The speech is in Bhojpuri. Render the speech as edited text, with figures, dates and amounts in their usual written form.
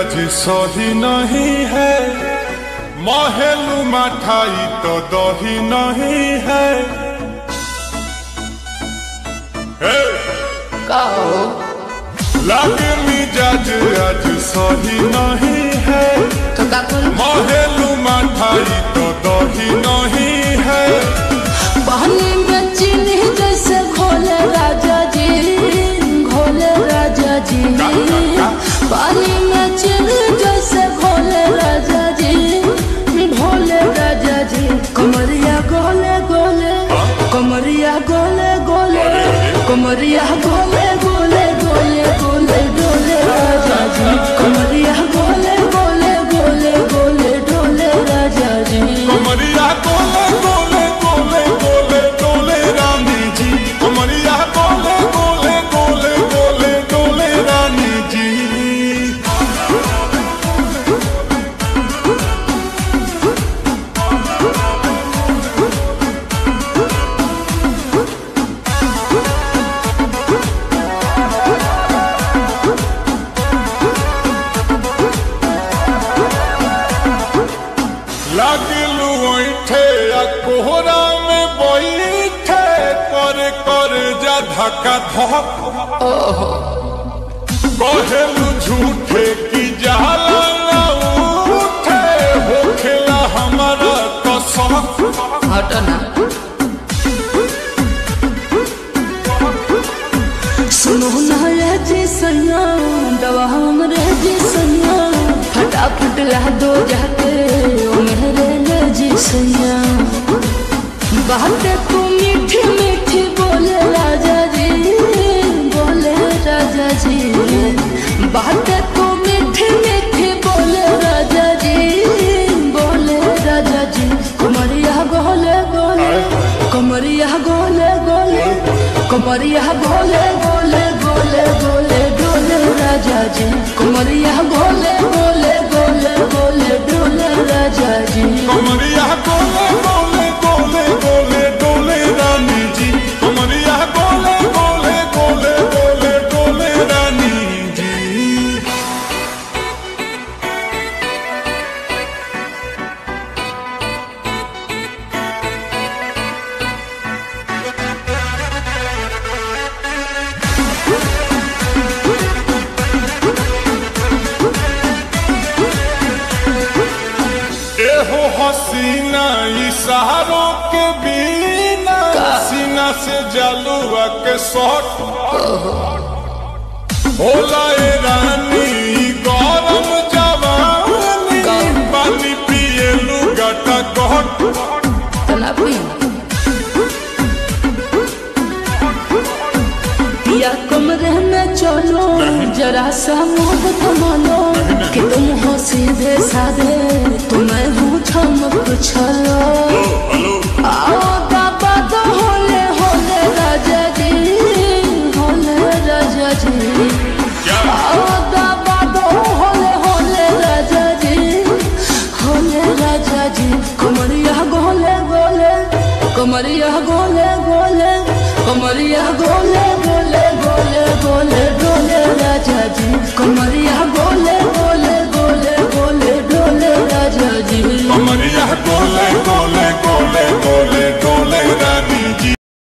आज सही नहीं है, महलू मठाई तो दही नहीं है। लागे मिजाज आज सही नहीं है, महलू मठाई तो दही नहीं है। पानी में चीनी जैसे घोले राजा जी, घोले राजा जी। पानी में चीनी जैसे घोले राजा जी, भोले राजा जी। कमरिया गोले गोले, कमरिया गोले गोले, कमरिया गोले गोले गोले गोले डोले राजा जी। कमरिया गोले गोले गोले गोले डोले राजा जी। कमरिया गोले गोले गोले गोले डोले रानी जी। कमरिया गोले गोले गोले गोले डोले रानी जी। लागलू ऐठे या कोहरा में बैठे, कर कर जा धक्का धक। कहेलू झूठे की जाला ना उठे, होखेला हमारा कसम। हटना सुनो ना रे जी सैया, दवा हमरे जी सैया। फटाफट ला दो जाके ओ मेरे ले जी सैया। बातें तू मीठी मीठी बोले राजा जी, बोले राजा जी। बातें तू मीठी मीठी बोले राजा जी, बोले राजा जी। कमरिया गोले गोले, कमरिया गोले गोले, कमरिया गोले गोले गोले गोले डोले राजा जी। कमरिया गोले गोले गोले गोले डोले राजा जी। कमरिया गोले गोले गोले गोले डोले रानी जी। कमरिया गोले गोले गोले गोले डोले रानी जी। एहो हसीना इशारों के बिना, सीना से जालुआ के शॉट होला ए रानी। गरम जवानी पानी पिए लुगाटा गहट। या कमरे में चलो जरा सा मोहब्बत मानो, कि तुम हो सीधे साधे तो मैं हूँ चमक छलो। आओ बाबा तो होले होले राजा जी, होले राजा जी। आओ बाबा तो होले होले राजा जी, होले राजा जी। कमरिया गोले गोले, कमरिया गोले गोले, कमरिया गोले गोले गोले गोले डोले राजा जी। कमरिया गोले गोले गोले गोले डोले राजा जी।